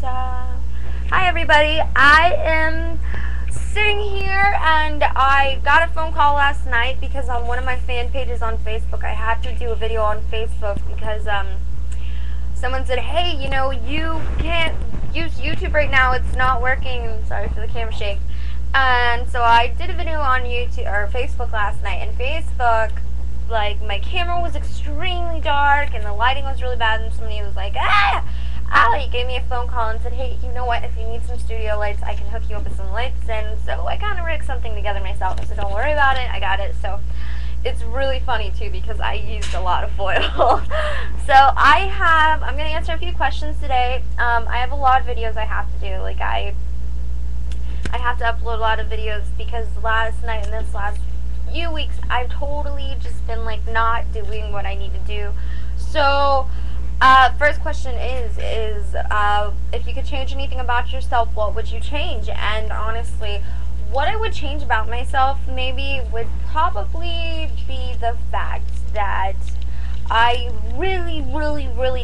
Hi everybody, I am sitting here and I got a phone call last night because on one of my fan pages on Facebook I had to do a video on Facebook because someone said, hey, you know, you can't use YouTube right now, it's not working. Sorry for the camera shake. And so I did a video on YouTube or Facebook last night, and Facebook, like, my camera was extremely dark and the lighting was really bad, and somebody was like, Ali gave me a phone call and said, hey, you know what, if you need some studio lights, I can hook you up with some lights. And so I kind of rigged something together myself. I said, don't worry about it, I got it. So it's really funny too because I used a lot of foil. So I'm going to answer a few questions today. I have a lot of videos I have to do. Like I have to upload a lot of videos because last night and this last few weeks I've totally just been like not doing what I need to do. So first question is if you could change anything about yourself, what would you change? And honestly, what I would change about myself maybe would probably be the fact that I really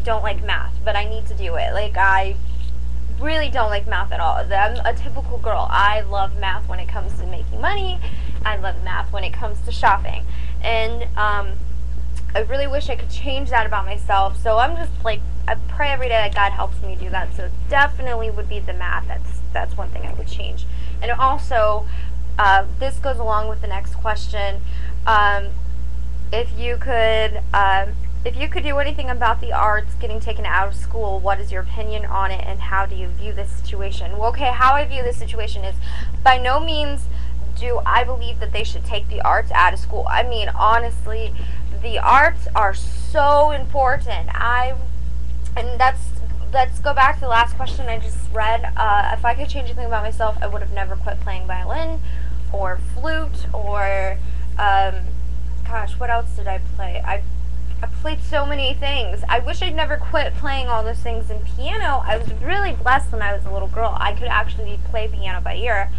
don't like math, but I need to do it. Like, I really don't like math at all. I'm a typical girl. I love math when it comes to making money. I love math when it comes to shopping. And I really wish I could change that about myself. So I'm just like, I pray every day that God helps me do that. So definitely would be the math. That's one thing I would change. And also, this goes along with the next question. If you could do anything about the arts getting taken out of school, what is your opinion on it, and how do you view this situation? Well, okay, how I view this situation is, by no means do I believe that they should take the arts out of school. I mean, honestly, the arts are so important. Let's go back to the last question I just read. If I could change anything about myself, I would have never quit playing violin or flute or, gosh, what else did I play? I played so many things. I wish I'd never quit playing all those things in piano. I was really blessed when I was a little girl. I could actually play piano by ear.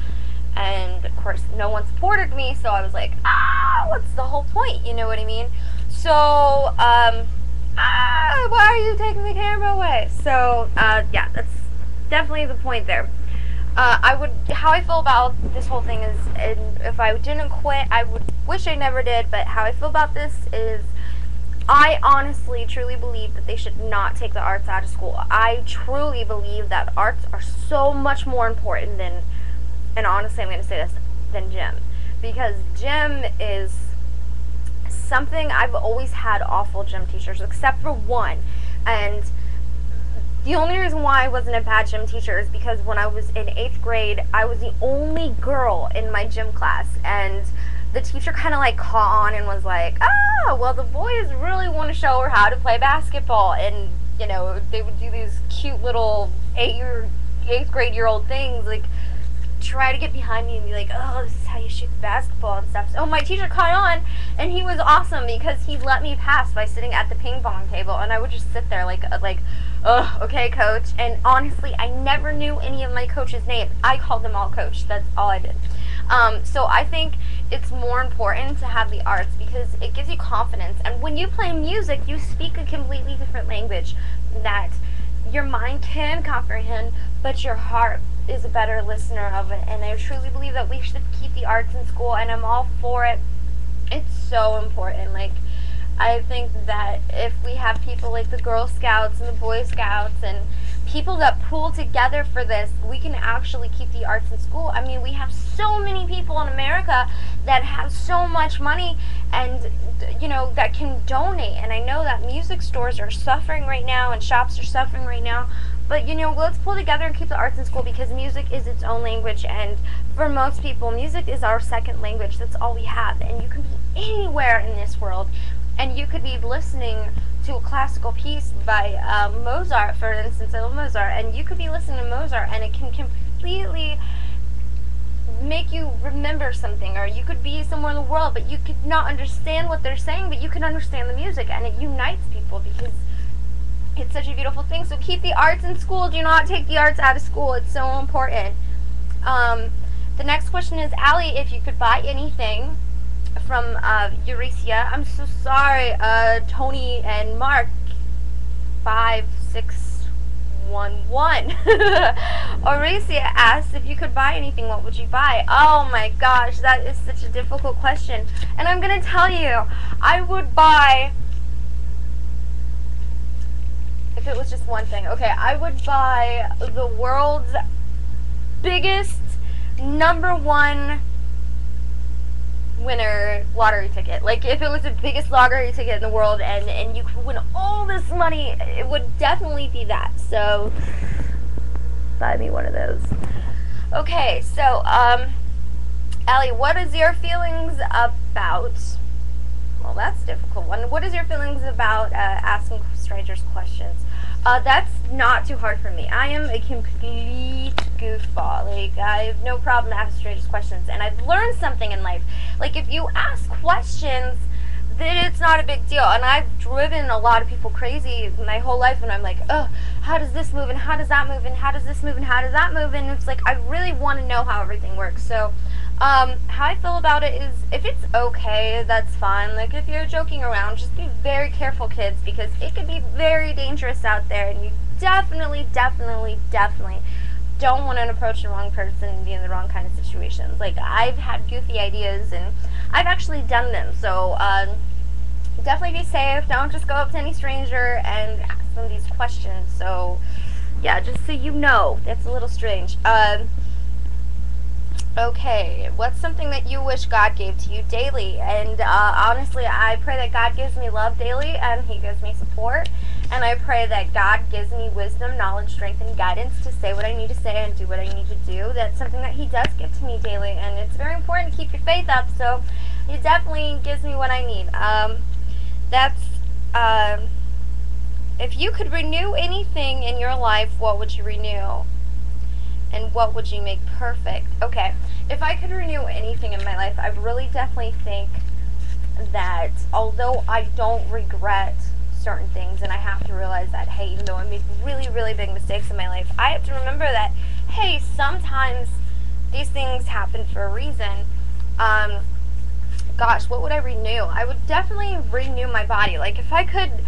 And, of course, no one supported me, so I was like, what's the whole point? You know what I mean? So, why are you taking the camera away? So, yeah, that's definitely the point there. How I feel about this whole thing is, and if I didn't quit, I would wish I never did, but how I feel about this is, I honestly, truly believe that they should not take the arts out of school. I truly believe that arts are so much more important than, and honestly, I'm going to say this, than gym. Because gym is something, I've always had awful gym teachers, except for one. And the only reason why I wasn't a bad gym teacher is because when I was in 8th grade, I was the only girl in my gym class. And the teacher kind of like caught on and was like, well, the boys really want to show her how to play basketball. And, you know, they would do these cute little 8th grade year old things, like try to get behind me and be like, oh, this is how you shoot the basketball and stuff. So my teacher caught on, and he was awesome because he let me pass by sitting at the ping pong table, and I would just sit there like, okay, coach. And honestly, I never knew any of my coach's names. I called them all coach. That's all I did. So I think it's more important to have the arts because it gives you confidence. And when you play music, you speak a completely different language that your mind can comprehend, but your heart is a better listener of it. And I truly believe that we should keep the arts in school, and I'm all for it. It's so important. Like, I think that if we have people like the Girl Scouts and the Boy Scouts and people that pool together for this, we can actually keep the arts in school. I mean, we have so many people in America that have so much money and, you know, that can donate. And I know that music stores are suffering right now and shops are suffering right now. But, you know, let's pull together and keep the arts in school because music is its own language. And for most people, music is our second language. That's all we have. And you can be anywhere in this world. And you could be listening to a classical piece by Mozart, for instance. I love Mozart. And you could be listening to Mozart, and it can completely make you remember something. Or you could be somewhere in the world, but you could not understand what they're saying, but you can understand the music. And it unites people because it's such a beautiful thing. So keep the arts in school. Do not take the arts out of school. It's so important. The next question is, Ali, if you could buy anything from Eurasia. I'm so sorry, Tony and Mark. 5, 6, 111. Oracia asks, if you could buy anything, what would you buy? Oh my gosh, that is such a difficult question. And I'm going to tell you, I would buy, if it was just one thing, okay, I would buy the world's biggest #1 winner lottery ticket. Like, if it was the biggest lottery ticket in the world and you could win all this money, it would definitely be that. So buy me one of those. Okay, so Allie, what is your feelings about, well, that's a difficult one. What is your feelings about asking strangers questions? That's not too hard for me. I am a complete goofball. Like, I have no problem asking strangers questions, and I've learned something in life. Like, if you ask questions, then it's not a big deal. And I've driven a lot of people crazy my whole life, and I'm like, oh, how does this move, and how does that move, and how does this move, and how does that move? And it's like, I really want to know how everything works. So how I feel about it is, if it's okay, that's fine. Like, if you're joking around, just be very careful, kids, because it can be very dangerous out there, and you definitely don't want to approach the wrong person and be in the wrong kind of situations. Like, I've had goofy ideas, and I've actually done them. So definitely be safe. Don't just go up to any stranger and ask them these questions. So yeah, just so you know, that's a little strange. Okay, what's something that you wish God gave to you daily? And honestly, I pray that God gives me love daily, and He gives me support. And I pray that God gives me wisdom, knowledge, strength, and guidance to say what I need to say and do what I need to do. That's something that He does give to me daily, and it's very important to keep your faith up, so He definitely gives me what I need. If you could renew anything in your life, what would you renew? And what would you make perfect? Okay, if I could renew anything in my life, I really definitely think that although I don't regret certain things, and I have to realize that, hey, even though I make really big mistakes in my life, I have to remember that, hey, sometimes these things happen for a reason. Gosh, what would I renew? I would definitely renew my body. Like, if I could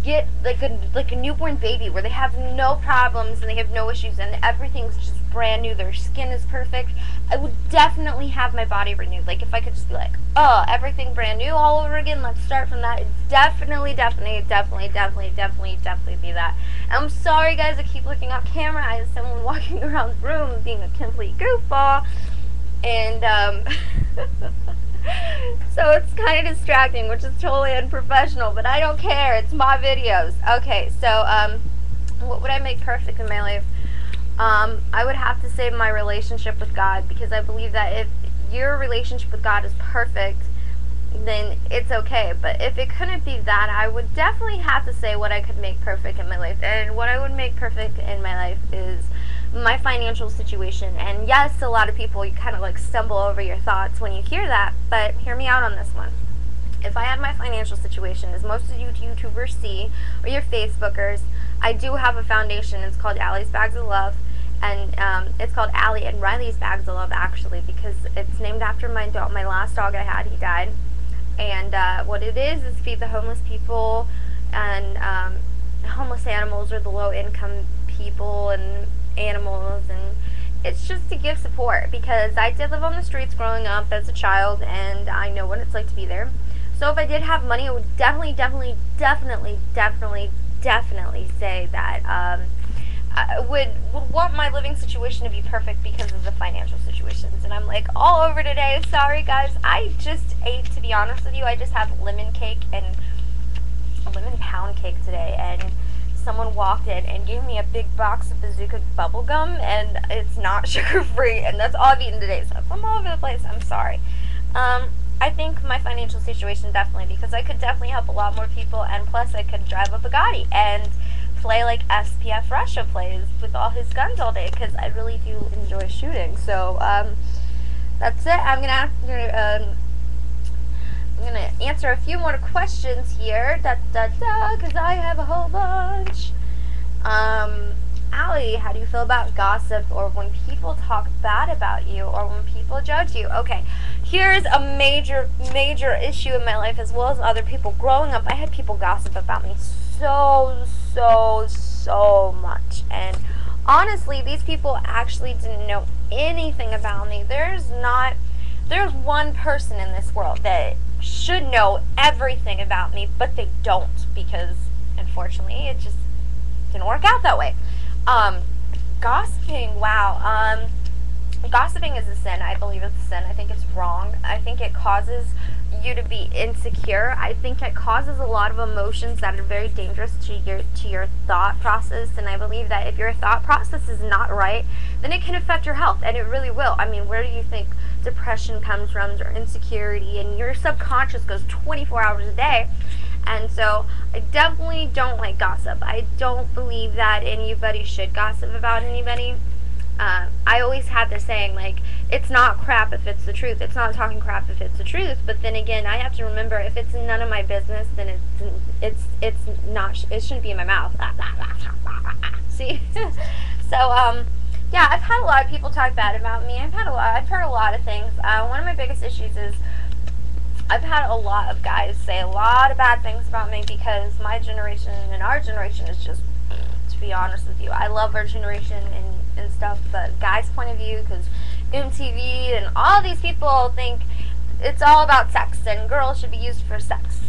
get like a newborn baby where they have no problems and they have no issues and everything's just brand new, their skin is perfect, I would definitely have my body renewed. Like, if I could just be like, oh, everything brand new all over again, let's start from that, it'd definitely be that. I'm sorry, guys, I keep looking off camera. I have someone walking around the room being a complete goofball, and so it's kind of distracting, which is totally unprofessional, but I don't care. It's my videos. Okay, so what would I make perfect in my life? I would have to say my relationship with God, because I believe that if your relationship with God is perfect, then it's okay. But if it couldn't be that, I would definitely have to say what I could make perfect in my life. And what I would make perfect in my life is my financial situation. And yes, a lot of people, you kind of like stumble over your thoughts when you hear that, but hear me out on this one. If I had my financial situation, as most of you YouTubers see, or your Facebookers, I do have a foundation. It's called Allie's Bags of Love, and it's called Allie and Riley's Bags of Love, actually, because it's named after my last dog I had. He died, and what it is feed the homeless people and homeless animals, or the low-income people and animals, and it's just to give support, because I did live on the streets growing up as a child, and I know what it's like to be there. So if I did have money, I would definitely say that I would want my living situation to be perfect because of the financial situations. And I'm like all over today. Sorry, guys. I just ate, to be honest with you, I just had lemon cake and a lemon pound cake today, and someone walked in and gave me a big box of Bazooka bubble gum, and it's not sugar-free, and that's all I've eaten today. So if I'm all over the place, I'm sorry. I think my financial situation, definitely, because I could definitely help a lot more people, and plus I could drive a Bugatti and play like SPF Russia plays with all his guns all day, because I really do enjoy shooting. So that's it. I'm gonna answer a few more questions here, because I have a whole bunch. Allie, how do you feel about gossip, or when people talk bad about you, or when people judge you? Okay, here's a major issue in my life, as well as other people. Growing up, I had people gossip about me so so much. And honestly, these people actually didn't know anything about me. There's one person in this world that should know everything about me, but they don't, because unfortunately it just didn't work out that way. Gossiping, wow. Gossiping is a sin. I believe it's a sin. I think it's wrong. I think it causes you to be insecure. I think it causes a lot of emotions that are very dangerous to your thought process, and I believe that if your thought process is not right, then it can affect your health, and it really will. I mean, where do you think depression comes from, or insecurity? And your subconscious goes 24 hours a day. And so I definitely don't like gossip. I don't believe that anybody should gossip about anybody. I always had this saying, like, it's not crap if it's the truth. It's not talking crap if it's the truth. But then again, I have to remember, if it's none of my business, then it's not. It shouldn't be in my mouth. See? So yeah, I've had a lot of people talk bad about me. I've heard a lot of things. One of my biggest issues is I've had a lot of guys say a lot of bad things about me, because my generation and our generation is just, to be honest with you, I love our generation and stuff, but guys' point of view, because MTV and all these people think it's all about sex, and girls should be used for sex,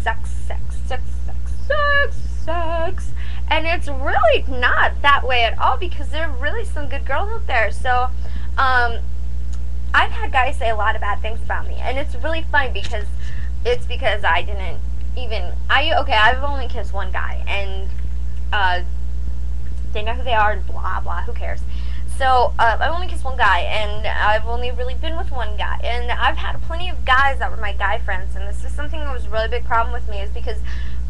and it's really not that way at all, because there are really some good girls out there. So I've had guys say a lot of bad things about me, and it's really funny, because I didn't even, I've only kissed one guy, and they know who they are, and blah blah, who cares. So I've only kissed one guy, and I've only really been with one guy, and I've had plenty of guys that were my guy friends, and this is something that was a really big problem with me, is because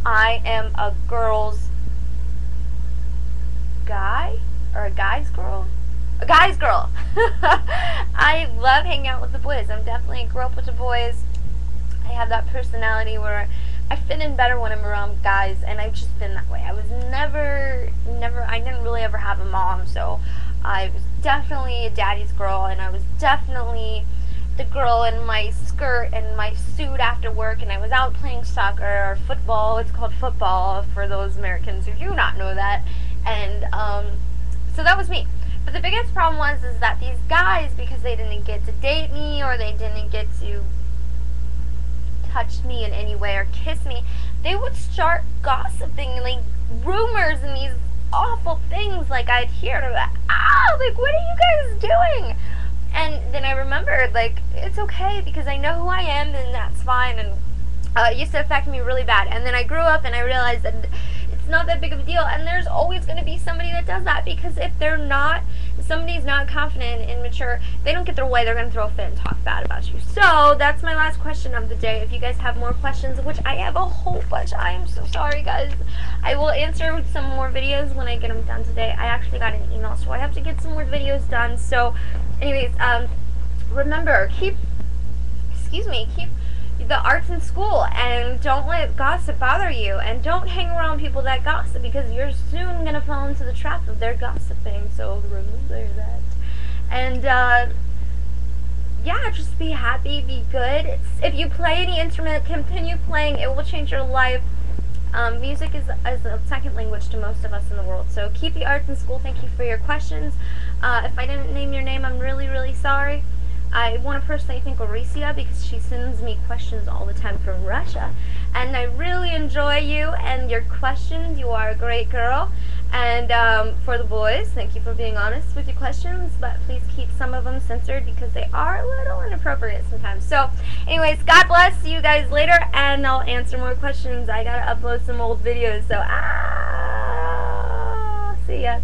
I am a girl's guy, or a guy's girl? A guy's girl. I love hanging out with the boys. I'm definitely grew up with the boys. I have that personality where I fit in better when I'm around guys, and I've just been that way. I was never, I didn't really ever have a mom, so I was definitely a daddy's girl, and I was definitely the girl in my skirt and my suit after work, and I was out playing soccer or football. It's called football for those Americans who do not know that. And so that was me. But the biggest problem is that these guys, because they didn't get to date me, or they didn't get to touch me in any way or kiss me, they would start gossiping, like rumors and these awful things. Like, I'd hear like, like, what are you guys doing? And then I remembered, like, it's okay, because I know who I am, and that's fine. And it used to affect me really bad. And then I grew up, and I realized that it's not that big of a deal, and there's always going to be somebody that does that, because if somebody's not confident and mature, they don't get their way, they're going to throw a fit and talk bad about you. So that's my last question of the day. If you guys have more questions, which I have a whole bunch, I am so sorry, guys. I will answer some more videos when I get them done today. I actually got an email, so I have to get some more videos done. So anyways, remember, keep the arts in school, and don't let gossip bother you, and don't hang around people that gossip, because you're soon gonna fall into the trap of their gossiping. So remember that. And yeah, just be happy, be good. If you play any instrument, continue playing. It will change your life. Music is a second language to most of us in the world. So keep the arts in school. Thank you for your questions. If I didn't name your name, I'm really, really sorry. I want to personally thank Oricia, because she sends me questions all the time from Russia, and I really enjoy you and your questions. You are a great girl. And for the boys, thank you for being honest with your questions, but please keep some of them censored, because they are a little inappropriate sometimes. So anyways, God bless. See you guys later, and I'll answer more questions. I gotta upload some old videos, so see ya.